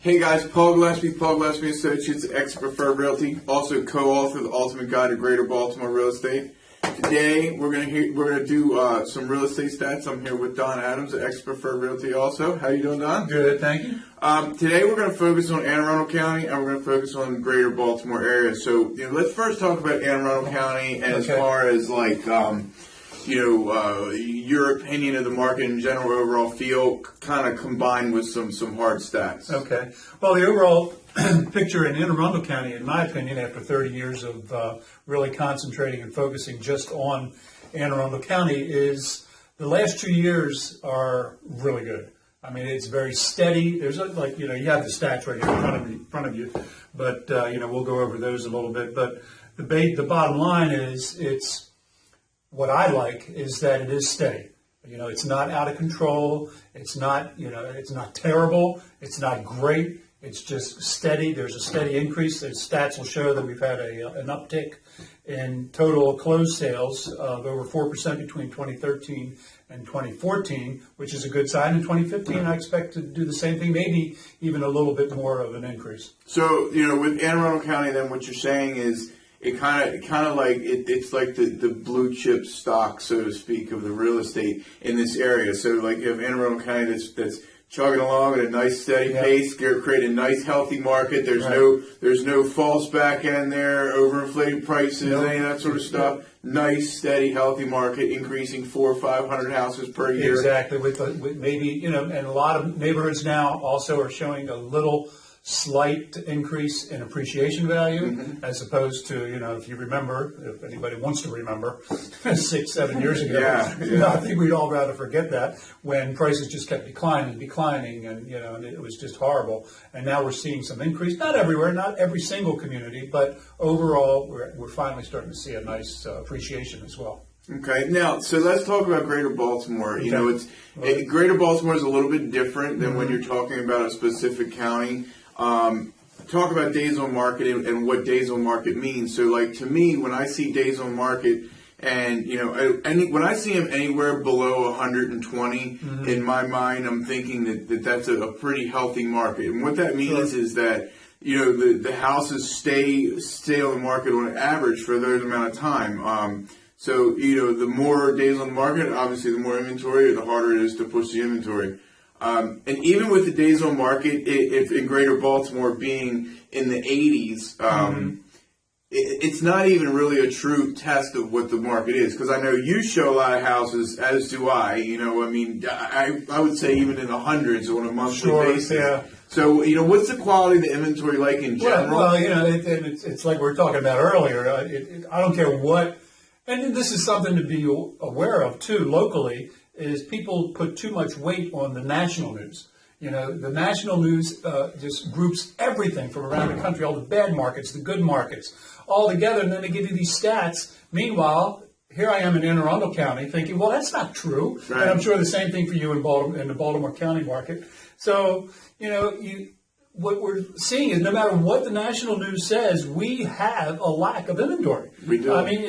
Hey guys, Paul Gillespie Associates, ex-Preferred Realty, also co-author of the Ultimate Guide to Greater Baltimore Real Estate. Today we're gonna do some real estate stats. I'm here with Don Adams, ex-Preferred Realty. Also, how you doing, Don? Good, thank you. Today we're gonna focus on Anne Arundel County and we're gonna focus on Greater Baltimore area. So let's first talk about Anne Arundel County as far as like your opinion of the market in general, overall feel, kind of combined with some hard stats. Okay. Well, the overall picture in Anne Arundel County, in my opinion, after 30 years of really concentrating and focusing just on Anne Arundel County, is the last 2 years are really good. I mean, it's very steady. There's you have the stats right here in front of you, but we'll go over those a little bit. But the bottom line is what I like is that it is steady. It's not out of control. It's not, it's not terrible. It's not great. It's just steady. There's a steady increase. The stats will show that we've had an uptick in total closed sales of over 4% between 2013 and 2014, which is a good sign. In 2015, I expect to do the same thing, maybe even a little bit more of an increase. So, with Anne Arundel County, then what you're saying is, it's like the blue chip stock, so to speak, of the real estate in this area. So like you have Anne Arundel County that's chugging along at a nice steady pace, create a nice healthy market. There's no false back end there, overinflated prices, any of that sort of stuff. Nice, steady, healthy market, increasing 400 or 500 houses per year. Exactly. With maybe and a lot of neighborhoods now also are showing a little slight increase in appreciation value, as opposed to, if you remember, if anybody wants to remember, 6-7 years ago, I think we'd all rather forget that, when prices just kept declining, and it was just horrible. And now we're seeing some increase, not everywhere, not every single community, but overall, we're finally starting to see a nice appreciation as well. Okay, now, so let's talk about Greater Baltimore. Greater Baltimore is a little bit different than when you're talking about a specific county. Talk about days on market and what days on market means. So, like, to me, when I see days on market, and when I see them anywhere below 120, in my mind, I'm thinking that's a pretty healthy market. And what that means is that the houses stay on the market on average for those amount of time. So, the more days on the market, obviously, the more inventory, the harder it is to push the inventory. And even with the days on market, if in Greater Baltimore being in the 80s, it's not even really a true test of what the market is. Because I know you show a lot of houses, as do I. I would say even in the hundreds on a monthly basis. Yeah. So, what's the quality of the inventory like in general? Well, it's like we were talking about earlier. I don't care what, and this is something to be aware of too locally, is people put too much weight on the national news. The national news just groups everything from around the country, all the bad markets, the good markets, all together, and then they give you these stats. Meanwhile, here I am in Anne Arundel County thinking, well, that's not true. Right. And I'm sure the same thing for you in the Baltimore County market. So, what we're seeing is no matter what the national news says, we have a lack of inventory. We do. I mean,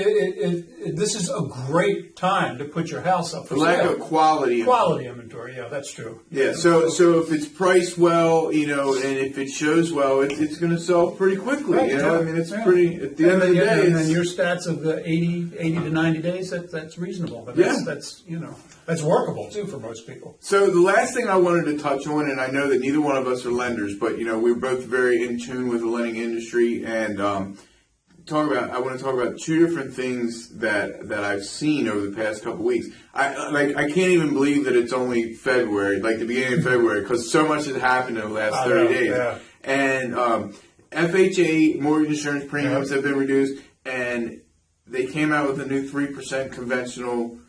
this is a great time to put your house up for sale. Lack of quality. Quality inventory, yeah, that's true. Yeah, so if it's priced well, and if it shows well, it's going to sell pretty quickly. Right, I mean, it's pretty, at the end of the day. And then your stats of the 80 to 90 days, that's reasonable. But that's workable, too, for most people. So the last thing I wanted to touch on, and I know that neither one of us are lenders, but, we're both very in tune with the lending industry, and I want to talk about two different things that I've seen over the past couple weeks. I can't even believe that it's only February, like the beginning of February, because so much has happened in the last 30 days. Yeah. And FHA mortgage insurance premiums have been reduced, and they came out with a new 3% conventional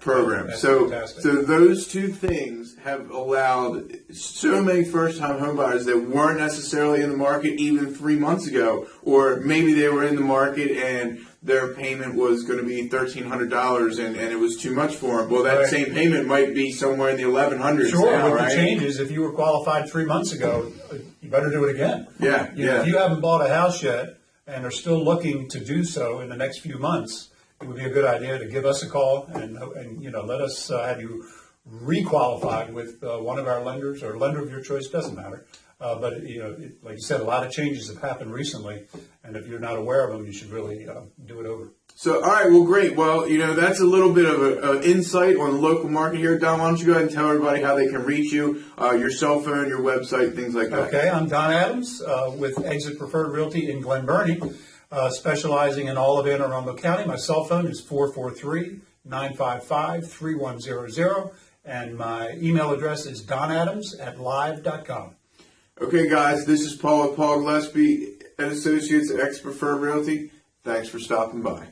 program. So those two things have allowed so many first-time homebuyers that weren't necessarily in the market even 3 months ago, or maybe they were in the market and their payment was going to be $1,300 and it was too much for them. Well, that same payment might be somewhere in the $1,100s now, with the changes, if you were qualified 3 months ago, you better do it again. Yeah. If you haven't bought a house yet and are still looking to do so in the next few months, it would be a good idea to give us a call and let us have you requalified with one of our lenders or lender of your choice, doesn't matter. But like you said, a lot of changes have happened recently, and if you're not aware of them, you should really do it over. So, all right, well, great. Well, that's a little bit of an insight on the local market here. Don, why don't you go ahead and tell everybody how they can reach you, your cell phone, your website, things like that. Okay, I'm Don Adams with Exit Preferred Realty in Glen Burnie, specializing in all of Anne Arundel County. My cell phone is 443-955-3100, and my email address is donadams@live.com. Okay, guys, this is Paul with Paul Gillespie and Associates at Exit Preferred Realty. Thanks for stopping by.